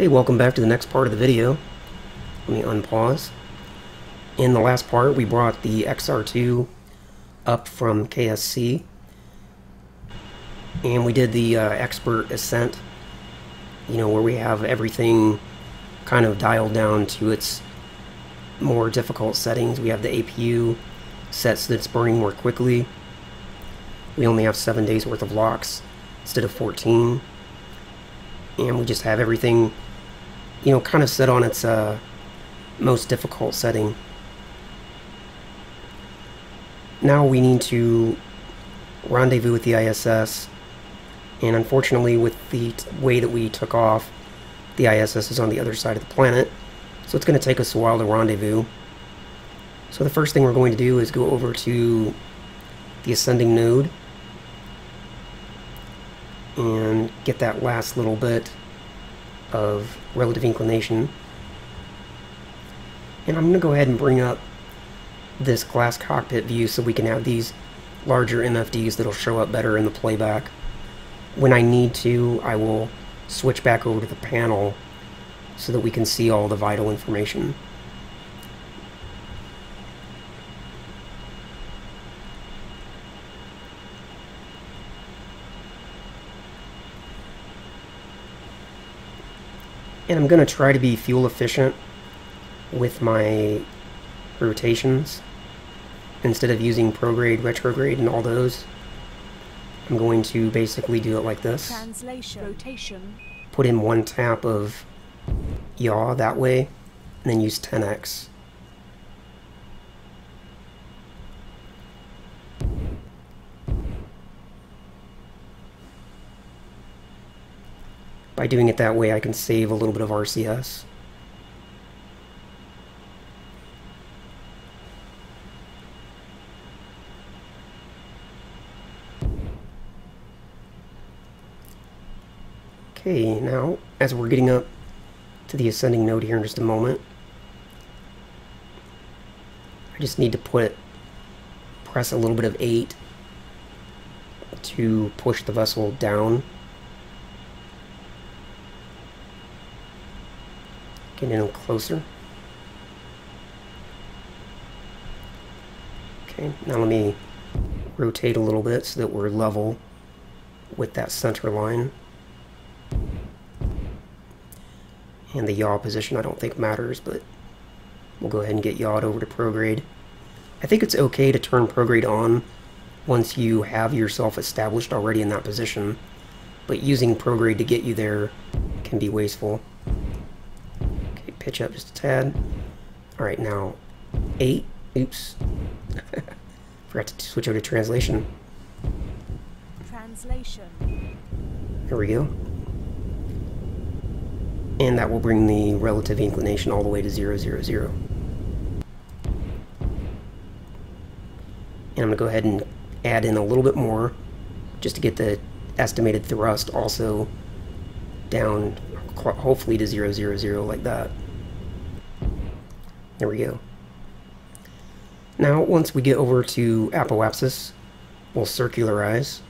Okay, welcome back to the next part of the video. Let me unpause. In the last part, we brought the XR2 up from KSC, and we did the expert ascent, where we have everything kind of dialed down to its more difficult settings. We have the APU set so that it's burning more quickly. We only have 7 days worth of locks instead of 14. And we just have everything, kind of set on its most difficult setting. Now we need to rendezvous with the ISS, and unfortunately with the way that we took off, the ISS is on the other side of the planet, so it's going to take us a while to rendezvous. So the first thing we're going to do is go over to the ascending node and get that last little bit of relative inclination. And I'm going to go ahead and bring up this glass cockpit view so we can have these larger MFDs that'll show up better in the playback. When I need to, I will switch back over to the panel so that we can see all the vital information. And I'm going to try to be fuel efficient with my rotations. Instead of using prograde, retrograde, and all those, I'm going to basically do it like this. Translation. Rotation. Put in one tap of yaw that way, and then use 10x. By doing it that way, I can save a little bit of RCS. Okay, now, as we're getting up to the ascending node here in just a moment, I just need to press a little bit of 8 to push the vessel down. Get in closer. Okay, now let me rotate a little bit so that we're level with that center line. And the yaw position I don't think matters, but we'll go ahead and get yawed over to prograde. I think it's okay to turn prograde on once you have yourself established already in that position, but using prograde to get you there can be wasteful. Okay, pitch up just a tad. Alright, now 8. Oops. Forgot to switch over to translation. Translation. There we go. And that will bring the relative inclination all the way to 0, 0, 0. And I'm going to go ahead and add in a little bit more just to get the estimated thrust also down, hopefully to 0, 0, 0 like that. There we go. Now, once we get over to apoapsis, we'll circularize.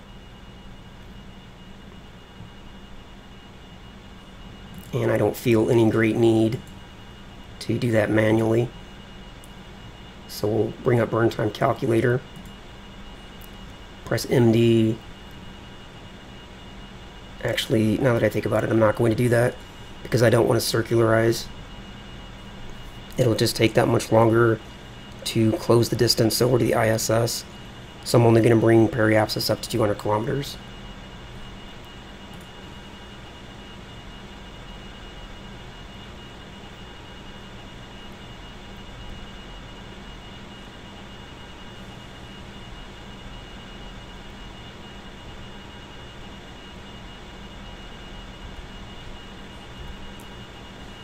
And I don't feel any great need to do that manually. So we'll bring up burn time calculator, press MD. Actually, now that I think about it, I'm not going to do that because I don't want to circularize. It'll just take that much longer to close the distance over to the ISS. So I'm only going to bring periapsis up to 200 kilometers.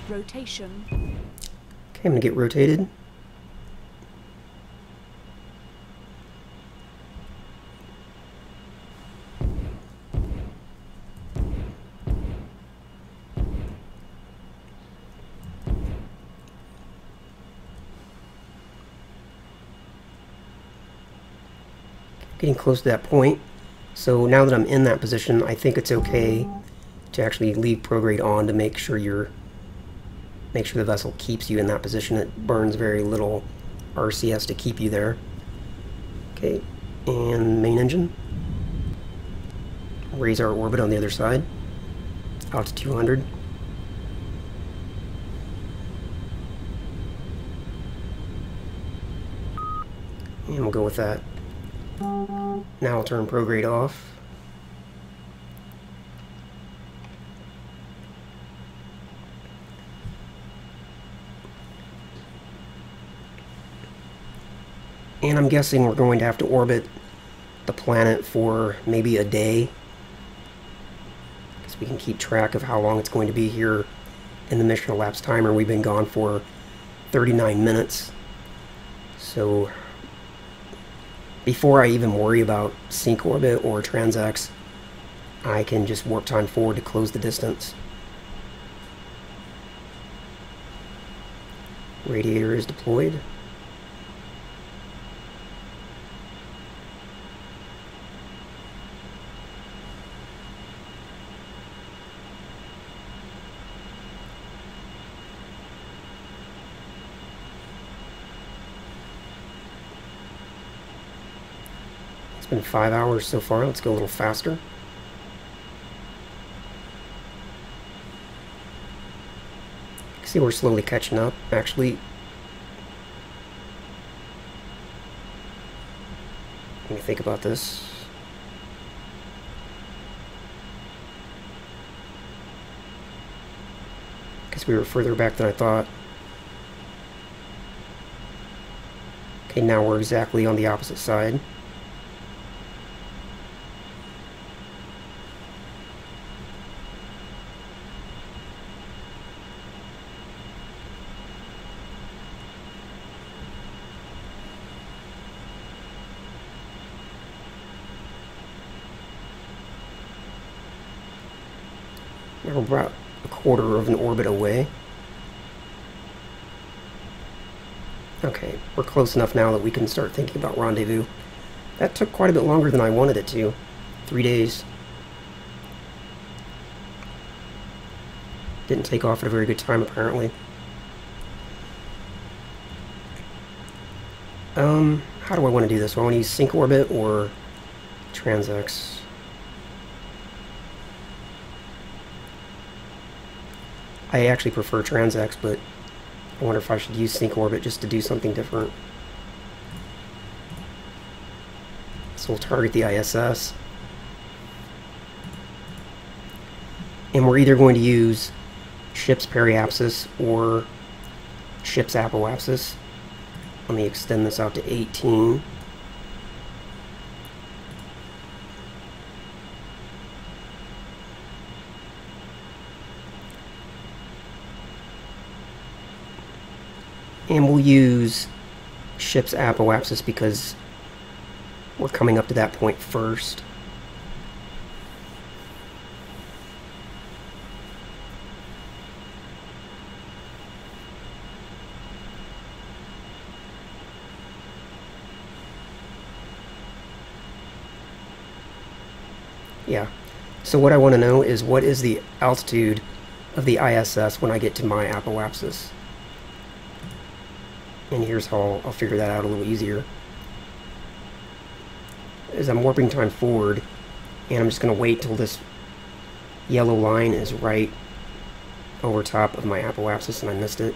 Rotation. Okay, I'm going to get rotated. Getting close to that point. So now that I'm in that position, I think it's okay to actually leave prograde on to make sure you're Make sure the vessel keeps you in that position. It burns very little RCS to keep you there. Okay, and main engine. Raise our orbit on the other side out to 200. And we'll go with that. Now I'll turn prograde off. And I'm guessing we're going to have to orbit the planet for maybe a day, because we can keep track of how long it's going to be here in the mission elapsed timer. We've been gone for 39 minutes. So before I even worry about sync orbit or transx, I can just warp time forward to close the distance. Radiator is deployed. It's been 5 hours so far. Let's go a little faster. See, we're slowly catching up, actually. Let me think about this. Guess we were further back than I thought. Okay, now we're exactly on the opposite side. We're about a quarter of an orbit away. Okay, we're close enough now that we can start thinking about rendezvous. That took quite a bit longer than I wanted it to. 3 days. Didn't take off at a very good time, apparently. How do I want to do this? Do I want to use sync orbit or transx? I actually prefer transx, but I wonder if I should use sync orbit just to do something different. So we'll target the ISS. And we're either going to use ship's periapsis or ship's apoapsis. Let me extend this out to 18. And we'll use ship's apoapsis because we're coming up to that point first. Yeah. So what I want to know is what is the altitude of the ISS when I get to my apoapsis. And here's how I'll figure that out a little easier. As I'm warping time forward, and I'm just going to wait till this yellow line is right over top of my apoapsis, and I missed it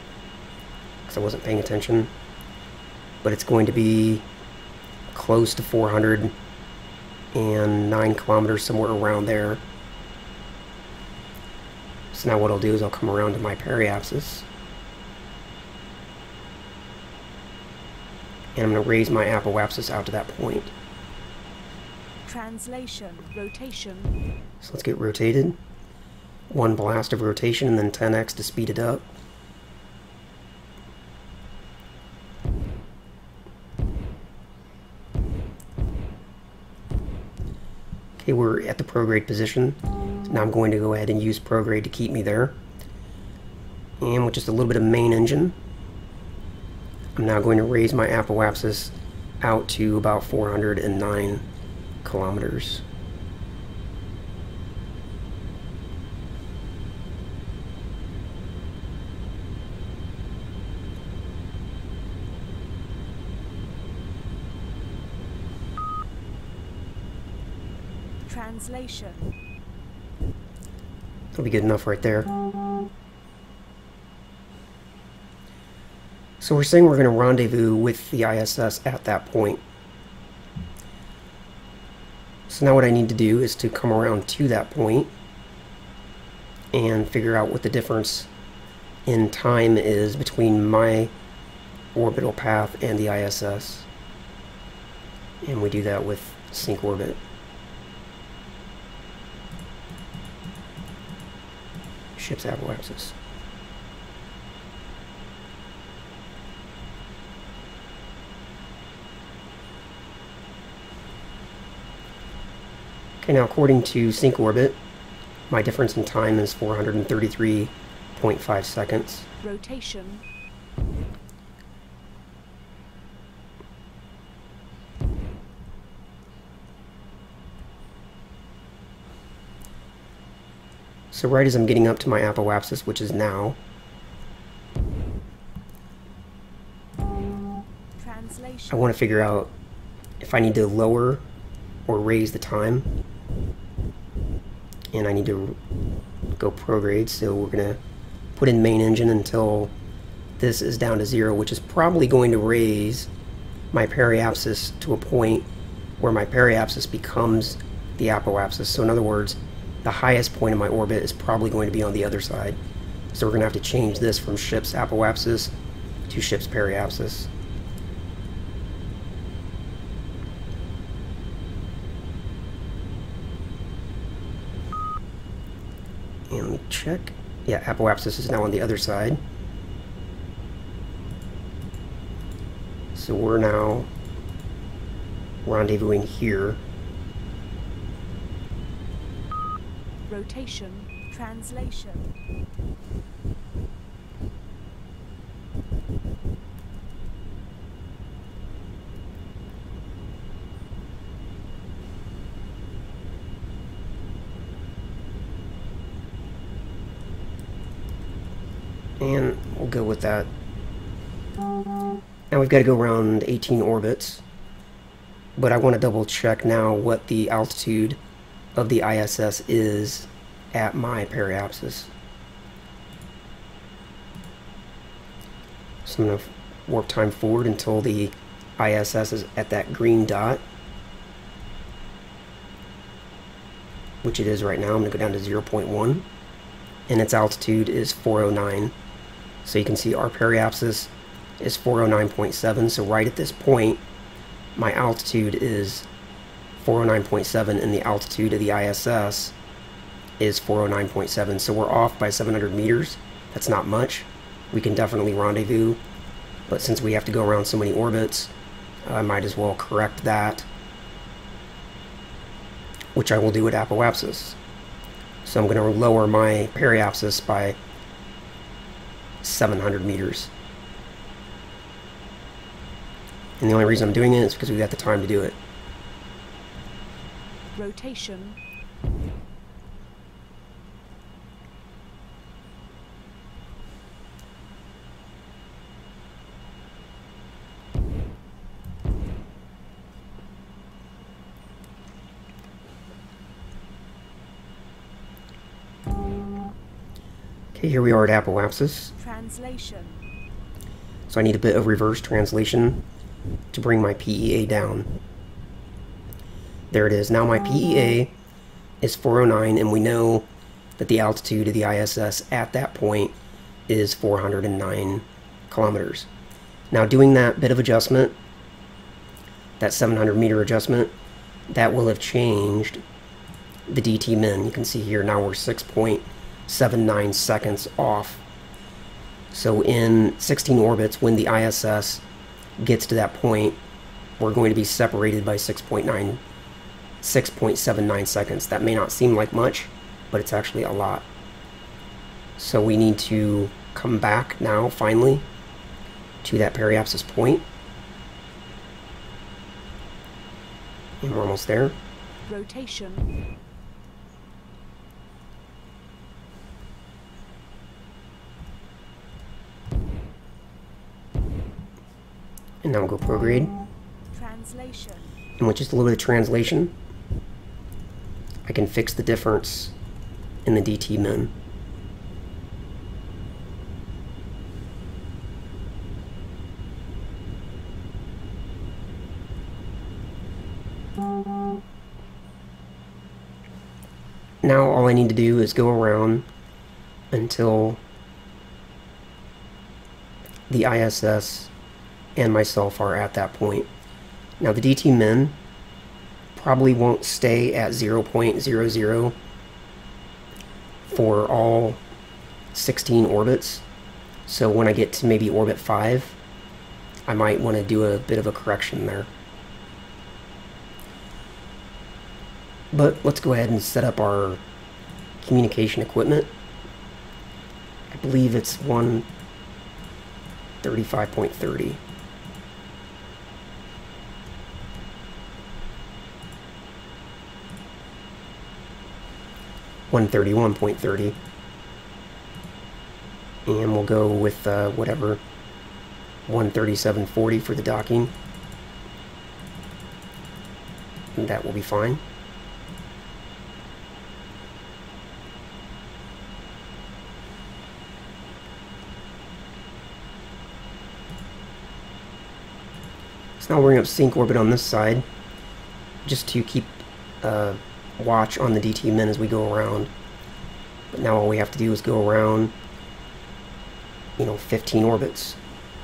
because I wasn't paying attention. But it's going to be close to 409 kilometers, somewhere around there. So now what I'll do is I'll come around to my periapsis. And I'm going to raise my apoapsis out to that point. Translation. Rotation. So let's get rotated. 1 blast of rotation and then 10x to speed it up. Okay, we're at the prograde position. So now I'm going to go ahead and use prograde to keep me there. And with just a little bit of main engine, I'm now going to raise my apoapsis out to about 409 kilometers. Translation. That'll be good enough right there. So we're saying we're going to rendezvous with the ISS at that point. So now what I need to do is to come around to that point and figure out what the difference in time is between my orbital path and the ISS. And we do that with sync orbit. Ship's apoapsis. Okay, now according to sync orbit, my difference in time is 433.5 seconds. Rotation. So right as I'm getting up to my apoapsis, which is now, Translation. I want to figure out if I need to lower or raise the time. And I need to go prograde, so we're going to put in main engine until this is down to 0, which is probably going to raise my periapsis to a point where my periapsis becomes the apoapsis. So in other words, the highest point of my orbit is probably going to be on the other side. So we're going to have to change this from ship's apoapsis to ship's periapsis. And let me check. Yeah, apoapsis is now on the other side. So we're now rendezvousing here. Rotation. Translation. And we'll go with that. Now we've got to go around 18 orbits. But I want to double check now what the altitude of the ISS is at my periapsis. So I'm going to warp time forward until the ISS is at that green dot, which it is right now. I'm going to go down to 0.1, and its altitude is 409. So you can see our periapsis is 409.7, so right at this point my altitude is 409.7 and the altitude of the ISS is 409.7, so we're off by 700 meters. That's not much. We can definitely rendezvous, but since we have to go around so many orbits, I might as well correct that, which I will do at apoapsis. So I'm going to lower my periapsis by 700 meters. And the only reason I'm doing it is because we've got the time to do it. Rotation. Okay, here we are at apoapsis. Translation. So I need a bit of reverse translation to bring my PEA down. There it is. Now my PEA is 409, and we know that the altitude of the ISS at that point is 409 kilometers. Now doing that bit of adjustment, that 700 meter adjustment, that will have changed the DT min. You can see here now we're 6.79 seconds off. So in 16 orbits, when the ISS gets to that point, we're going to be separated by 6.79 seconds. That may not seem like much, but it's actually a lot. So we need to come back now, finally, to that periapsis point. And we're almost there. Rotation. And now we'll go prograde. Translation. And with just a little bit of translation, I can fix the difference in the DT min. Now all I need to do is go around until the ISS and myself are at that point. Now the DT min probably won't stay at 0.00 for all 16 orbits, so when I get to maybe orbit 5, I might want to do a bit of a correction there. But let's go ahead and set up our communication equipment. I believe it's 135.30. .30, and we'll go with whatever 137.40 for the docking, and that will be fine. So now we're going to sync orbit on this side, just to keep watch on the DT min as we go around. But now all we have to do is go around, 15 orbits.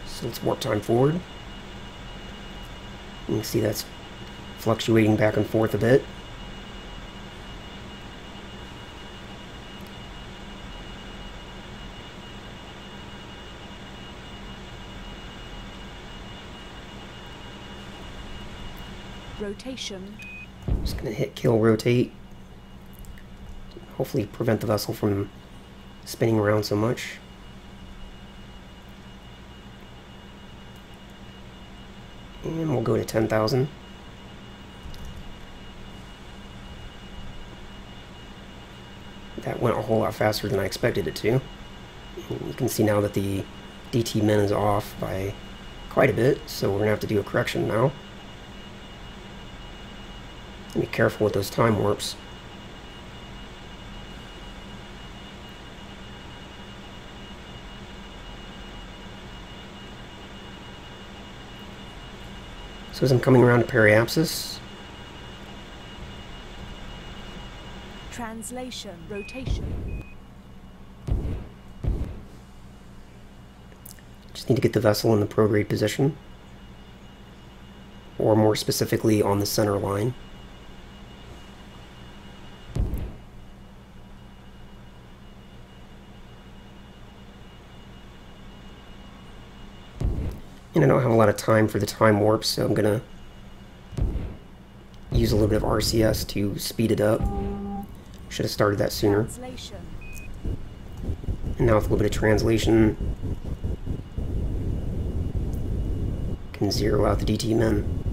So let's warp time forward. You can see that's fluctuating back and forth a bit. Rotation. Just going to hit kill rotate. Hopefully prevent the vessel from spinning around so much. And we'll go to 10,000. That went a whole lot faster than I expected it to. And you can see now that the DT min is off by quite a bit, so we're going to have to do a correction now. Be careful with those time warps. So as I'm coming around to periapsis, Translation. Rotation. just need to get the vessel in the prograde position, or more specifically on the center line. And I don't have a lot of time for the time warp, so I'm going to use a little bit of RCS to speed it up. Should have started that sooner. Translation. And now with a little bit of translation, can zero out the DT min.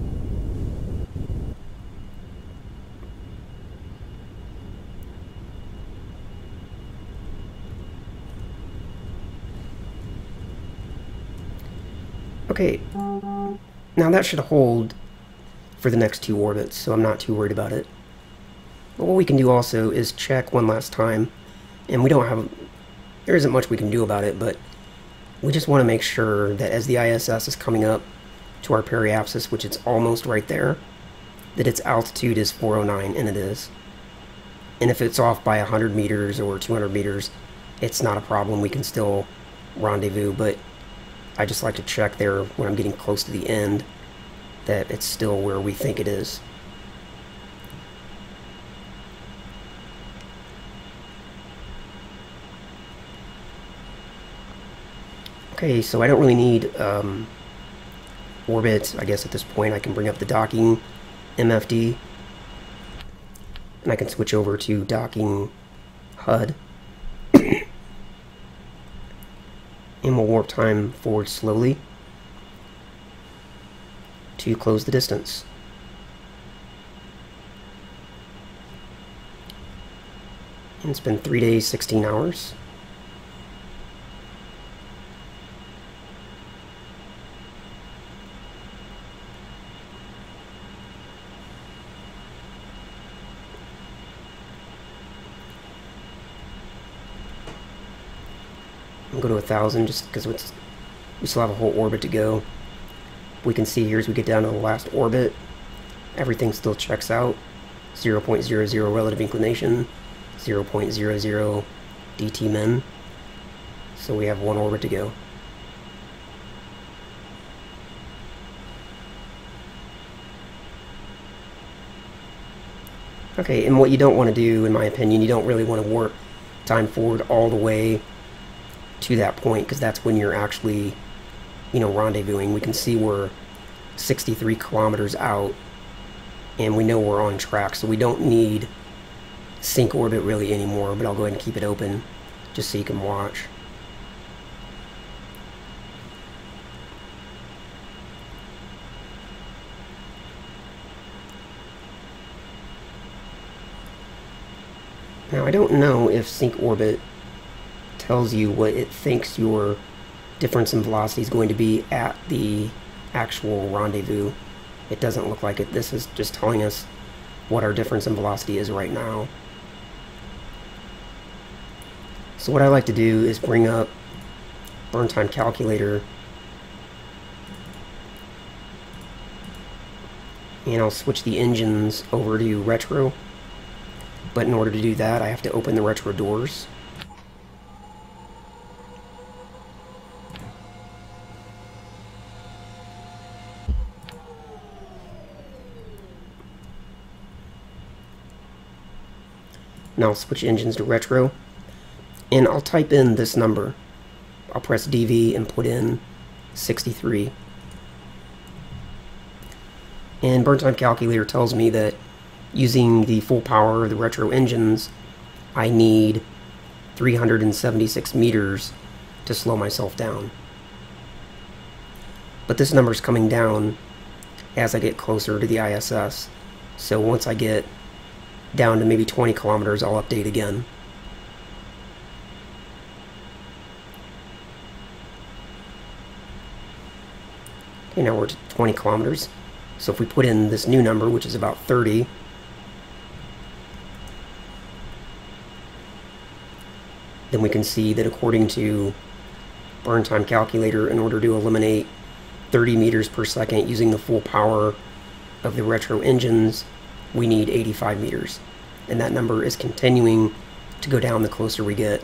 Okay, now that should hold for the next 2 orbits, so I'm not too worried about it. But what we can do also is check one last time, and there isn't much we can do about it, but we just want to make sure that as the ISS is coming up to our periapsis, which it's almost right there, that its altitude is 409, and it is. And if it's off by 100 meters or 200 meters, it's not a problem, we can still rendezvous, but I just like to check there when I'm getting close to the end that it's still where we think it is. Okay, so I don't really need orbit. I guess at this point I can bring up the docking MFD, and I can switch over to docking HUD. And we'll warp time forward slowly to close the distance. And it's been 3 days, 16 hours. I'll go to 1,000 just because we still have a whole orbit to go. We can see here as we get down to the last orbit, everything still checks out. 0.00 relative inclination, 0.00 DT min. So we have one orbit to go. Okay, and what you don't want to do, in my opinion, you don't really want to warp time forward all the way to that point, because that's when you're actually, rendezvousing. We can see we're 63 kilometers out, and we know we're on track, so we don't need sync orbit really anymore, but I'll go ahead and keep it open just so you can watch. Now, I don't know if sync orbit tells you what it thinks your difference in velocity is going to be at the actual rendezvous. It doesn't look like it. This is just telling us what our difference in velocity is right now. So what I like to do is bring up burn time calculator, and I'll switch the engines over to retro. But in order to do that, I have to open the retro doors. Now I'll switch engines to retro, and I'll type in this number. I'll press DV and put in 63. And burn time calculator tells me that using the full power of the retro engines, I need 376 meters to slow myself down. But this number's coming down as I get closer to the ISS. So once I get down to maybe 20 kilometers, I'll update again. Okay, now we're to 20 kilometers. So if we put in this new number, which is about 30, then we can see that according to burn time calculator, in order to eliminate 30 meters per second using the full power of the retro engines, we need 85 meters. And that number is continuing to go down the closer we get.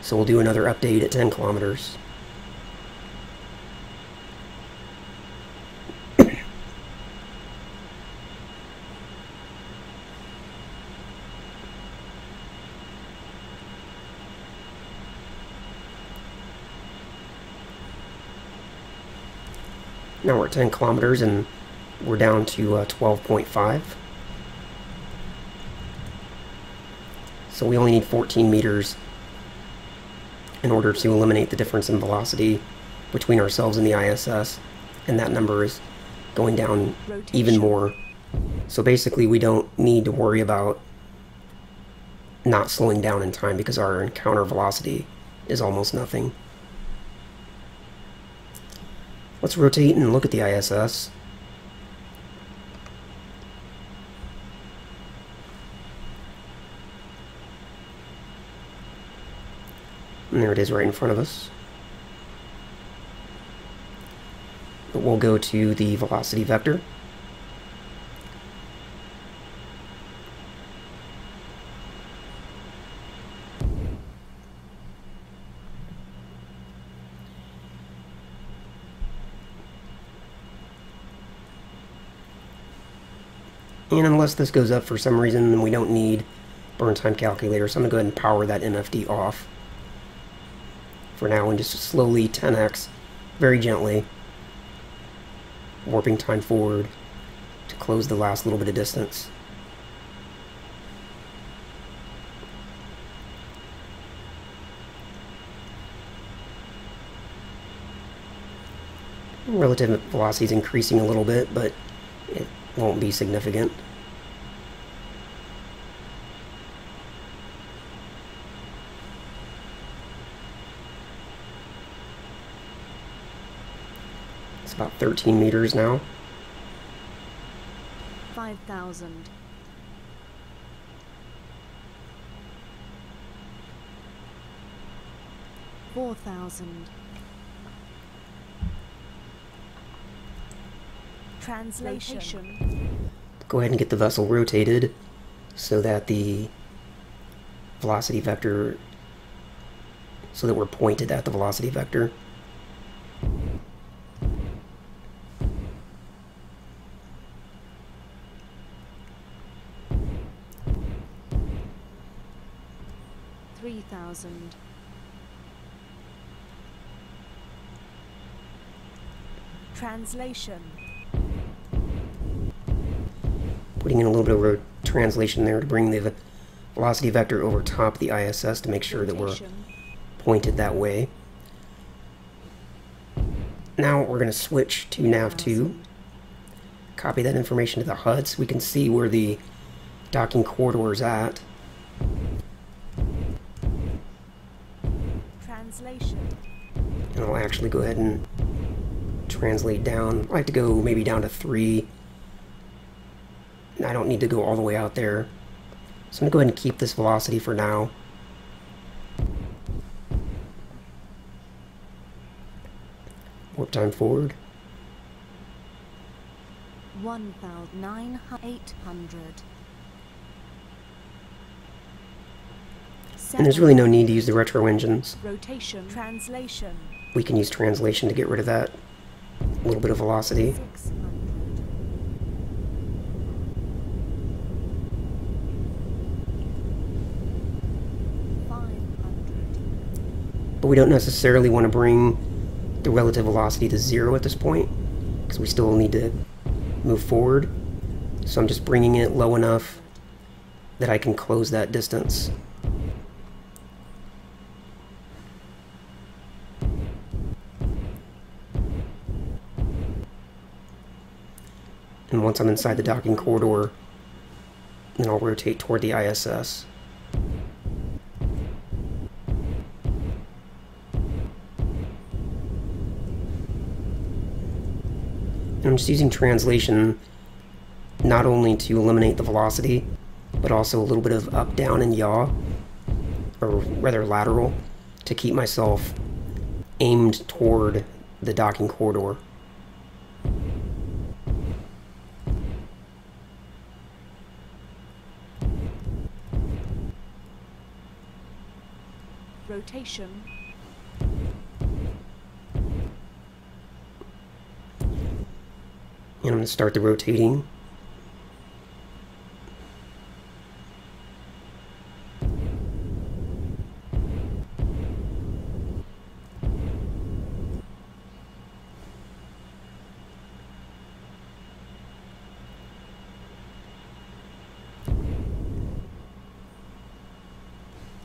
So we'll do another update at 10 kilometers. Now we're at 10 kilometers and we're down to 12.5. So we only need 14 meters in order to eliminate the difference in velocity between ourselves and the ISS, and that number is going down even more. So basically we don't need to worry about not slowing down in time because our encounter velocity is almost nothing. Let's rotate and look at the ISS. And there it is right in front of us. But we'll go to the velocity vector. And unless this goes up for some reason, then we don't need burn time calculator. So I'm going to go ahead and power that MFD off for now and just slowly 10x, very gently, warping time forward to close the last little bit of distance. Relative velocity is increasing a little bit, but it won't be significant. It's about 13 meters now. 5,000. 4,000. Translation. Go ahead and get the vessel rotated so that the velocity vector, so that we're pointed at the velocity vector. Translation. Putting in a little bit of translation there to bring the velocity vector over top the ISS to make sure that we're pointed that way. Now we're going to switch to nav2. Copy that information to the HUD so we can see where the docking corridor is at. Translation. And I'll actually go ahead and translate down. I like to go maybe down to 3. I don't need to go all the way out there. So I'm going to go ahead and keep this velocity for now. Warp time forward. 1,900. And there's really no need to use the retro engines. Rotation. Translation. We can use translation to get rid of that little bit of velocity. 600. But we don't necessarily want to bring the relative velocity to 0 at this point, because we still need to move forward. So I'm just bringing it low enough that I can close that distance. And once I'm inside the docking corridor, then I'll rotate toward the ISS. And I'm just using translation not only to eliminate the velocity, but also a little bit of up, down, and yaw, or rather lateral, to keep myself aimed toward the docking corridor. Rotation. And I'm going to start the rotating.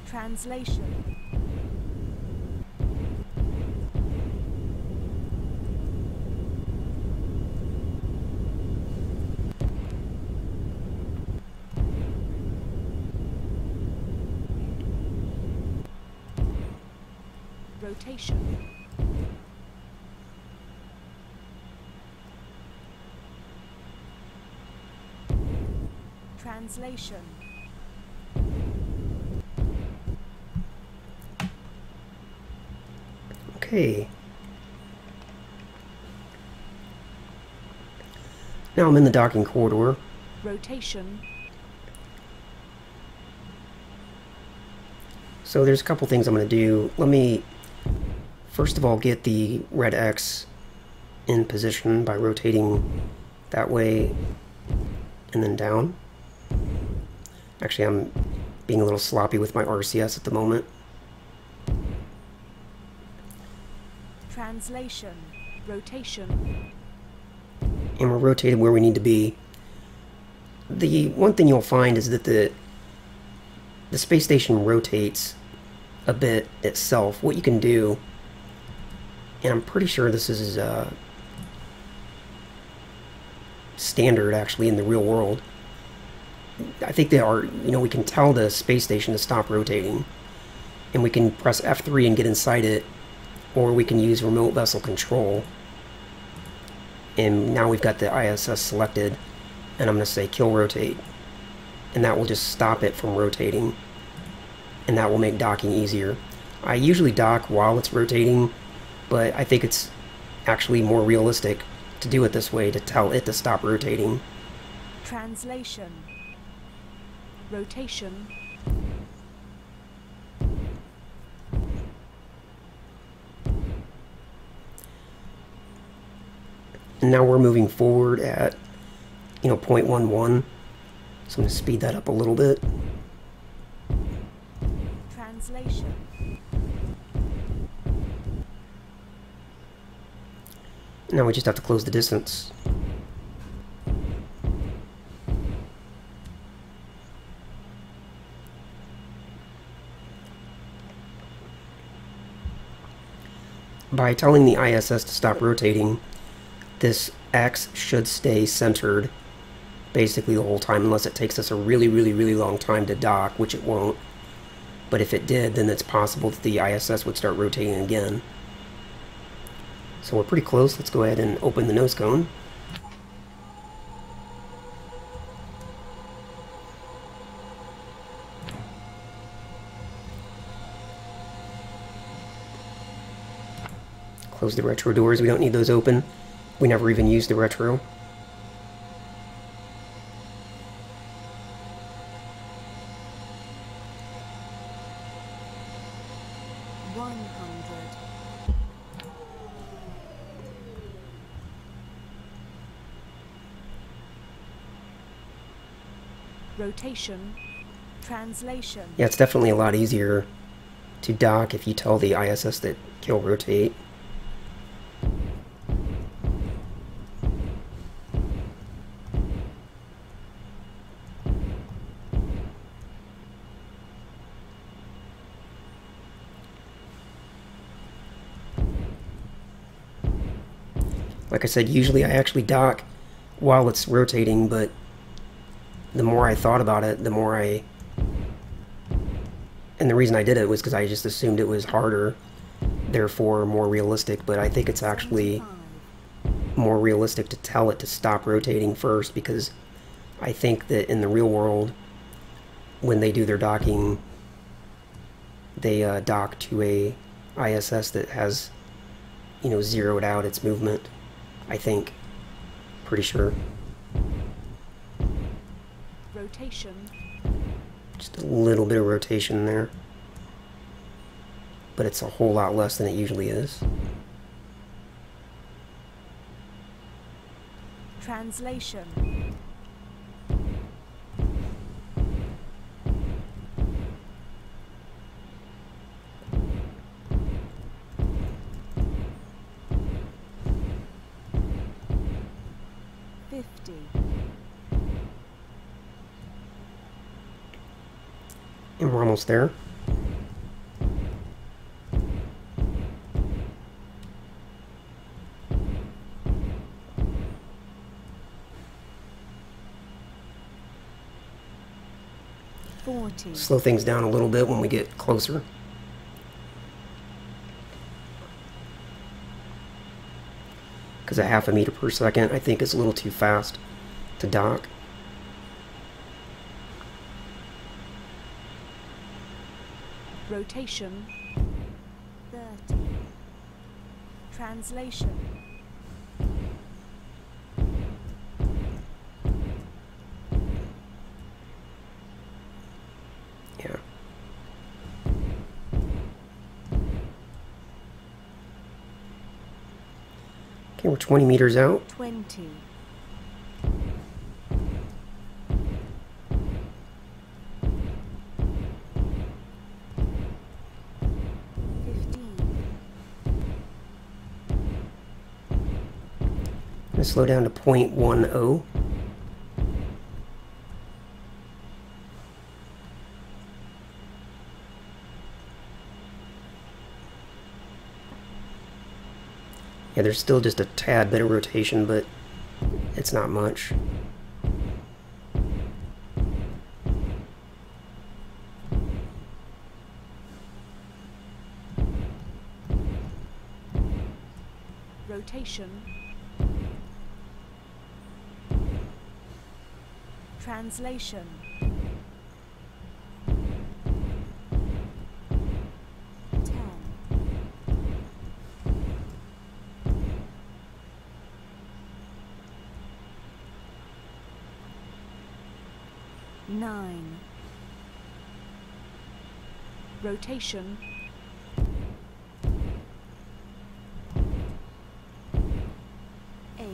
Translation. Rotation. Translation. Okay. Now I'm in the docking corridor. Rotation. So there's a couple things I'm going to do. Let me first of all get the red X in position by rotating that way and then down. Actually, I'm being a little sloppy with my RCS at the moment. Translation. Rotation. And we're rotated where we need to be. The one thing you'll find is that the space station rotates a bit itself. What you can do, and I'm pretty sure this is standard actually in the real world. I think they are, we can tell the space station to stop rotating, and we can press F3 and get inside it, or we can use remote vessel control. And now we've got the ISS selected, and I'm going to say kill rotate, and that will just stop it from rotating, and that will make docking easier. I usually dock while it's rotating, but I think it's actually more realistic to do it this way, to tell it to stop rotating. Translation. Rotation. And now we're moving forward at, 0.11. So I'm going to speed that up a little bit. Translation. Now we just have to close the distance. By telling the ISS to stop rotating, this X should stay centered basically the whole time, unless it takes us a really, really, really long time to dock, which it won't. But if it did, then it's possible that the ISS would start rotating again. So we're pretty close. Let's go ahead and open the nose cone. Close the retro doors. We don't need those open. We never even used the retro. Rotation. Translation. Yeah, it's definitely a lot easier to dock if you tell the ISS that kill rotate. Like I said, usually I actually dock while it's rotating, but the more I thought about it, the more I... And the reason I did it was because I just assumed it was harder, therefore more realistic, but I think it's actually more realistic to tell it to stop rotating first, because I think that in the real world, when they do their docking, they dock to a ISS that has, zeroed out its movement. I think. Pretty sure. Rotation. Just a little bit of rotation there. But it's a whole lot less than it usually is. Translation. And we're almost there. Slow things down a little bit when we get closer. Because a half a meter per second, I think, is a little too fast to dock. Rotation. 30. Translation. Yeah. Okay, we're 20 meters out. 20. Slow down to 0.10. Yeah, there's still just a tad bit of rotation, but it's not much. Rotation. Translation. 10. 9. Rotation. 8.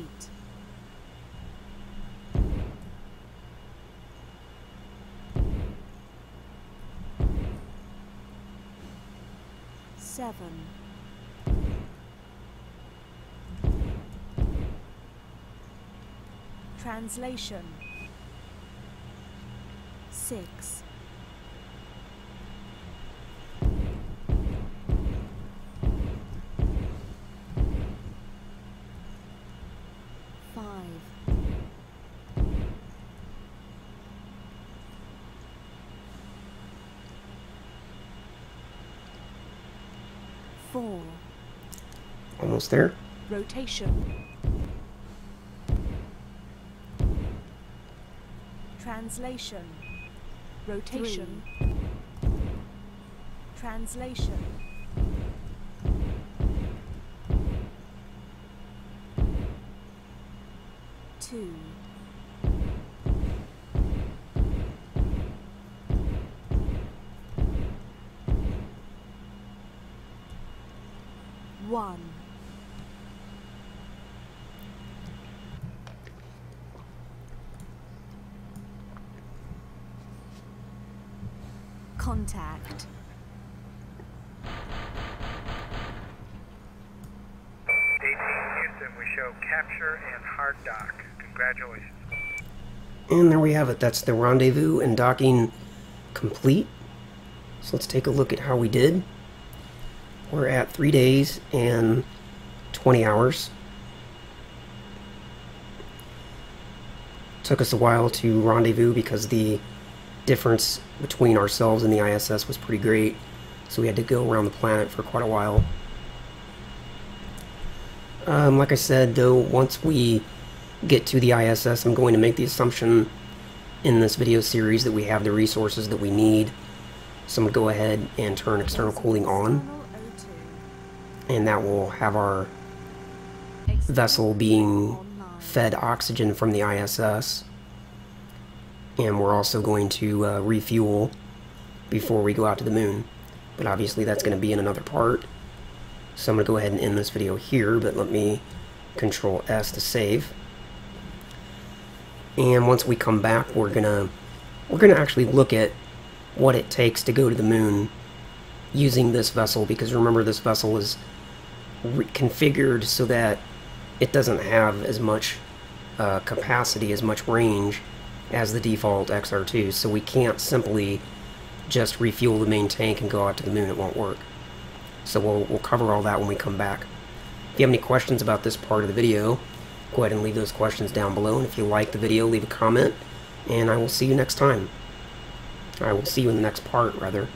7. Translation. 6. 5. 4. Almost there. Rotation. Translation. Rotation. 3. Translation. 2. 1. Contact. Houston, we show capture and hard dock. Congratulations. And there we have it. That's the rendezvous and docking complete. So let's take a look at how we did. We're at 3 days and 20 hours. Took us a while to rendezvous because the difference between ourselves and the ISS was pretty great. So we had to go around the planet for quite a while. Like I said, though, once we get to the ISS, I'm going to make the assumption in this video series that we have the resources that we need. So I'm going to go ahead and turn external cooling on, and that will have our vessel being fed oxygen from the ISS. And we're also going to refuel before we go out to the moon. But obviously that's going to be in another part. So I'm going to go ahead and end this video here, but let me Control S to save. And once we come back, we're gonna actually look at what it takes to go to the moon using this vessel, because remember, this vessel is configured so that it doesn't have as much capacity, as much range as the default XR2, so we can't simply just refuel the main tank and go out to the moon. It won't work. So we'll cover all that when we come back. If you have any questions about this part of the video, go ahead and leave those questions down below, and if you like the video, leave a comment, and I will see you next time. I will see you in the next part, rather.